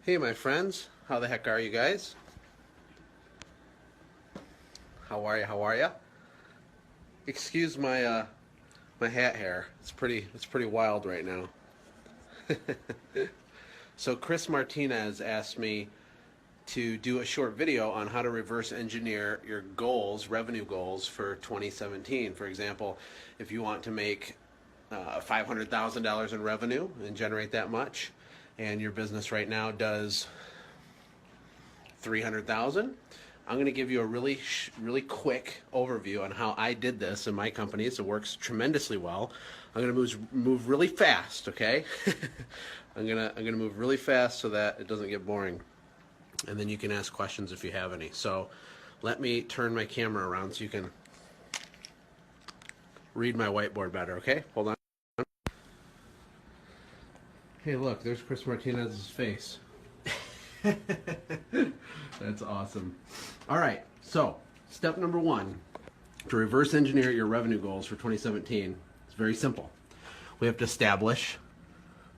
Hey my friends, how the heck are you guys? How are you? How are you? Excuse my hat hair. It's pretty wild right now. So Chris Martinez asked me to do a short video on how to reverse engineer your goals, revenue goals for 2017. For example, if you want to make $500,000 in revenue and generate that much, and your business right now does 300,000. I'm going to give you a really quick overview on how I did this in my companies. It works tremendously well. I'm going to move really fast, okay? I'm going to move really fast so that it doesn't get boring. And then you can ask questions if you have any. So let me turn my camera around so you can read my whiteboard better, okay? Hold on. Hey, look, there's Chris Martinez's face. That's awesome. All right, so step number one to reverse engineer your revenue goals for 2017 is very simple. We have to establish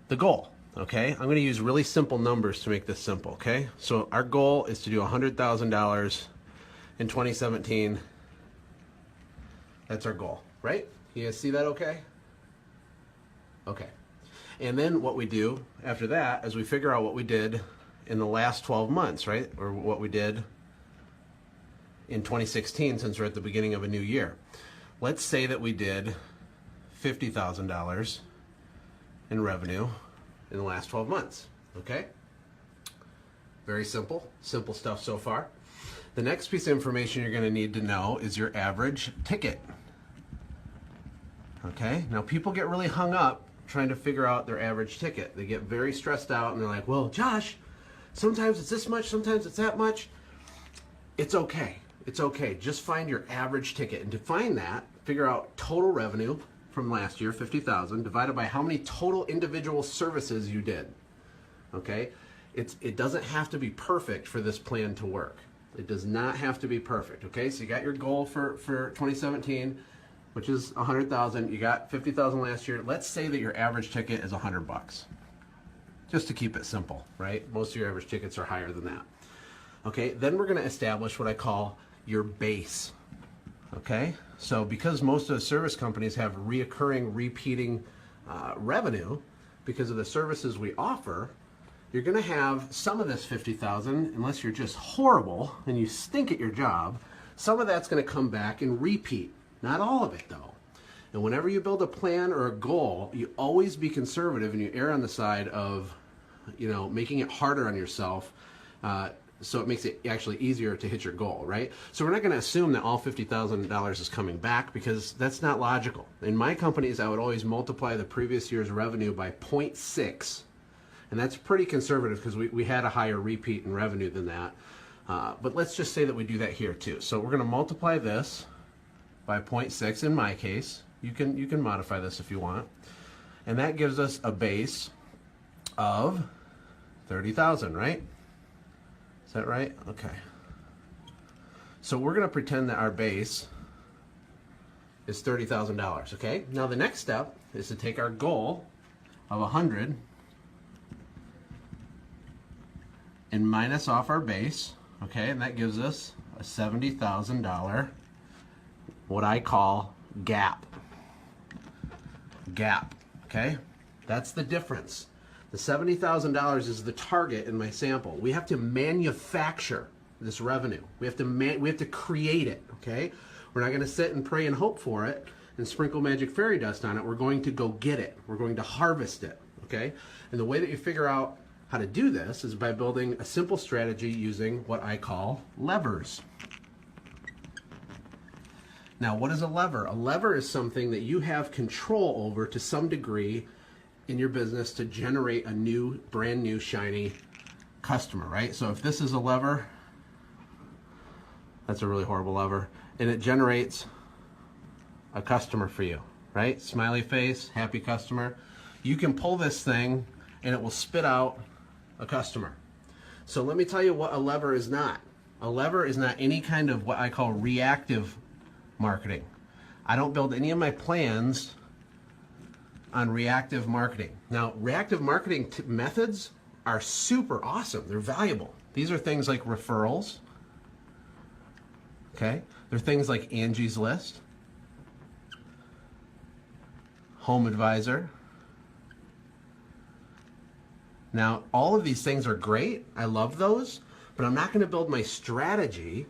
the goal, okay? I'm going to use really simple numbers to make this simple, okay? So our goal is to do $100,000 in 2017. That's our goal, right? You guys see that okay? Okay. And then what we do after that is we figure out what we did in the last 12 months, right? Or what we did in 2016 since we're at the beginning of a new year. Let's say that we did $50,000 in revenue in the last 12 months, okay? Very simple stuff so far. The next piece of information you're gonna need to know is your average ticket, okay? Now people get really hung up trying to figure out their average ticket. They get very stressed out and they're like, well, Josh, sometimes it's this much, sometimes it's that much. It's okay. It's okay. Just find your average ticket. And to find that, figure out total revenue from last year, 50,000, divided by how many total individual services you did. Okay? It doesn't have to be perfect for this plan to work. It does not have to be perfect. Okay? So you got your goal for 2017, which is 100,000. You got 50,000 last year. Let's say that your average ticket is 100 bucks. Just to keep it simple, right? Most of your average tickets are higher than that. Okay, then we're gonna establish what I call your base. Okay, so because most of the service companies have repeating revenue because of the services we offer, you're gonna have some of this 50,000, unless you're just horrible and you stink at your job, some of that's gonna come back and repeat. Not all of it though. And whenever you build a plan or a goal, you always be conservative and you err on the side of, making it harder on yourself, so it makes it actually easier to hit your goal, right? So we're not going to assume that all $50,000 is coming back because that's not logical. In my companies, I would always multiply the previous year's revenue by 0.6, and that's pretty conservative because we had a higher repeat in revenue than that. But let's just say that we do that here too. So we're going to multiply this by 0.6 in my case. You can modify this if you want. And that gives us a base of 30,000, right? Is that right? Okay. So we're going to pretend that our base is $30,000, okay? Now the next step is to take our goal of 100 and minus off our base, okay? And that gives us a $70,000, what I call gap. Gap, okay? That's the difference. The $70,000 is the target in my sample. We have to manufacture this revenue. We have to create it, okay? We're not going to sit and pray and hope for it and sprinkle magic fairy dust on it. We're going to go get it. We're going to harvest it, okay? And the way that you figure out how to do this is by building a simple strategy using what I call levers. Now, what is a lever? A lever is something that you have control over to some degree in your business to generate a brand new, shiny customer, right? So if this is a lever, that's a really horrible lever, and it generates a customer for you, right? Smiley face, happy customer. You can pull this thing and it will spit out a customer. So let me tell you what a lever is not. A lever is not any kind of what I call reactive marketing. I don't build any of my plans on reactive marketing. Now, reactive marketing methods are super awesome. They're valuable. These are things like referrals. Okay? They're things like Angie's List, Home Advisor. Now, all of these things are great. I love those, but I'm not going to build my strategy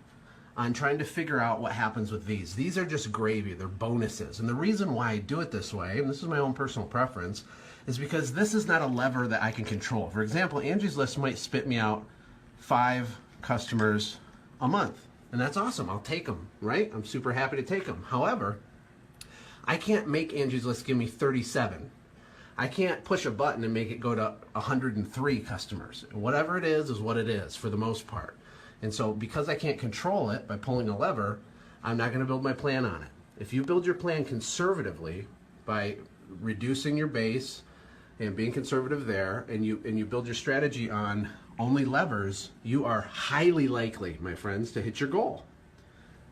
on trying to figure out what happens with these. These are just gravy. They're bonuses. And the reason why I do it this way, and this is my own personal preference, is because this is not a lever that I can control. For example, Angie's List might spit me out 5 customers a month, and that's awesome. I'll take them, right? I'm super happy to take them. However, I can't make Angie's List give me 37. I can't push a button and make it go to 103 customers. Whatever it is what it is for the most part. And so because I can't control it by pulling a lever, I'm not going to build my plan on it. If you build your plan conservatively by reducing your base and being conservative there, and you build your strategy on only levers, you are highly likely, my friends, to hit your goal.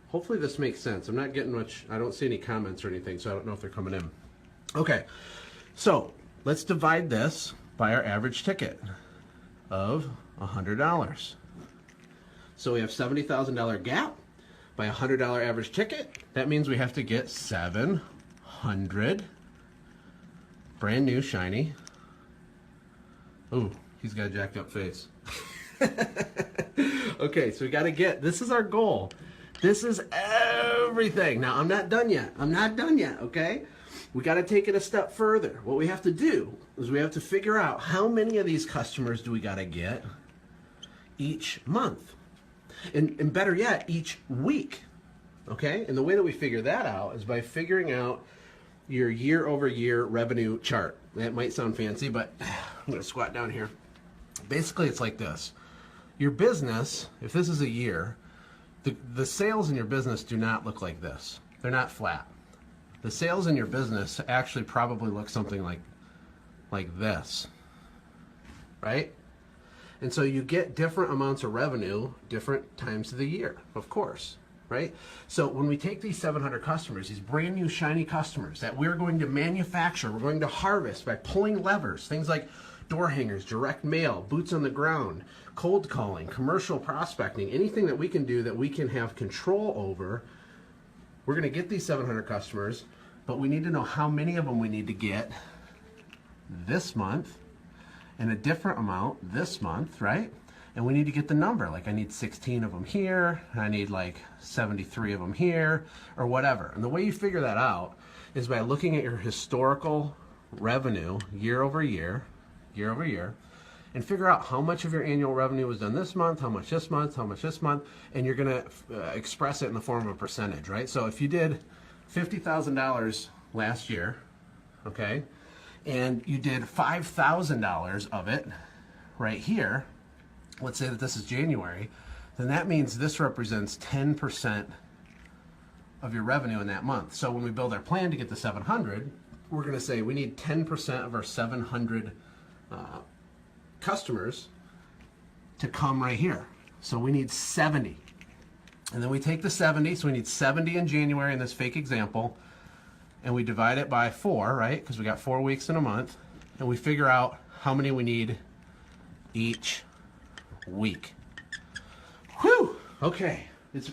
Hopefully this makes sense. I'm not getting much, I don't see any comments or anything, so I don't know if they're coming in. Okay, so let's divide this by our average ticket of $100. So we have $70,000 gap by $100 average ticket. That means we have to get 700 brand new shiny. Ooh, he's got a jacked up face. Okay, so we got to get, this is our goal. This is everything. Now, I'm not done yet. I'm not done yet, okay? We got to take it a step further. What we have to do is we have to figure out how many of these customers do we got to get each month. And better yet, each week, okay? And the way that we figure that out is by figuring out your year-over-year revenue chart. That might sound fancy, but I'm going to squat down here. Basically, it's like this. Your business, if this is a year, the sales in your business do not look like this. They're not flat. The sales in your business actually probably look something like this, right? And so you get different amounts of revenue different times of the year, of course, right? So when we take these 700 customers, these brand new shiny customers that we're going to manufacture, we're going to harvest by pulling levers, things like door hangers, direct mail, boots on the ground, cold calling, commercial prospecting, anything that we can do that we can have control over. We're going to get these 700 customers, but we need to know how many of them we need to get this month and a different amount this month, right? And we need to get the number. Like I need 16 of them here, and I need like 73 of them here, or whatever. And the way you figure that out is by looking at your historical revenue year over year, and figure out how much of your annual revenue was done this month, how much this month, how much this month, and you're gonna express it in the form of a percentage, right? So if you did $50,000 last year, okay, and you did $5,000 of it right here, let's say that this is January, then that means this represents 10% of your revenue in that month. So when we build our plan to get to 700, we're going to say we need 10% of our 700 customers to come right here. So we need 70. And then we take the 70, so we need 70 in January in this fake example, and we divide it by 4, right? Because we got 4 weeks in a month, and we figure out how many we need each week. Whew! Okay, it's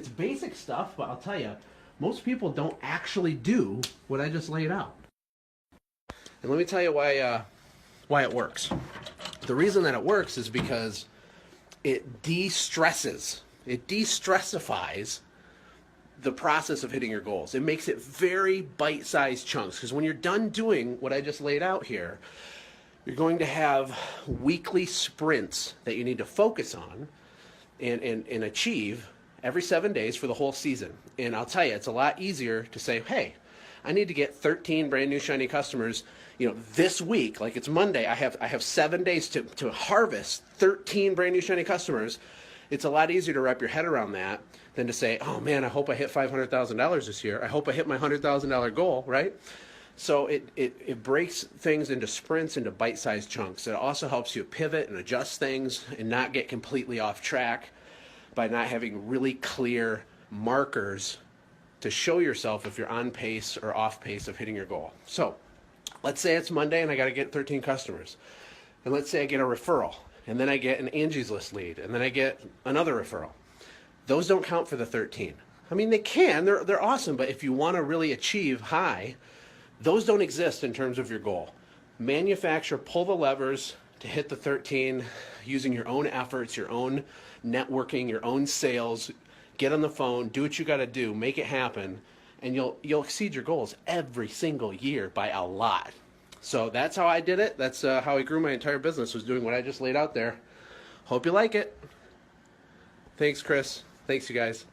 basic stuff, but I'll tell you, most people don't actually do what I just laid out. And let me tell you why it works. The reason that it works is because it de-stresses. It de-stressifies the process of hitting your goals. It makes it very bite-sized chunks, because when you're done doing what I just laid out here, you're going to have weekly sprints that you need to focus on and achieve every 7 days for the whole season. And I'll tell you, it's a lot easier to say, hey, I need to get 13 brand new shiny customers, this week. Like it's Monday, I have 7 days to harvest 13 brand new shiny customers. It's a lot easier to wrap your head around that than to say, oh man, I hope I hit $500,000 this year. I hope I hit my $100,000 goal, right? So it breaks things into sprints, into bite-sized chunks. It also helps you pivot and adjust things and not get completely off track by not having really clear markers to show yourself if you're on pace or off pace of hitting your goal. So let's say it's Monday and I got to get 13 customers. And let's say I get a referral, and then I get an Angie's List lead, and then I get another referral. Those don't count for the 13. I mean, they can, they're awesome, but if you want to really achieve high, those don't exist in terms of your goal. Manufacture, pull the levers to hit the 13 using your own efforts, your own networking, your own sales. Get on the phone, do what you got to do, make it happen, and you'll exceed your goals every single year by a lot. So that's how I did it. That's how I grew my entire business, was doing what I just laid out there. Hope you like it. Thanks, Chris. Thanks, you guys.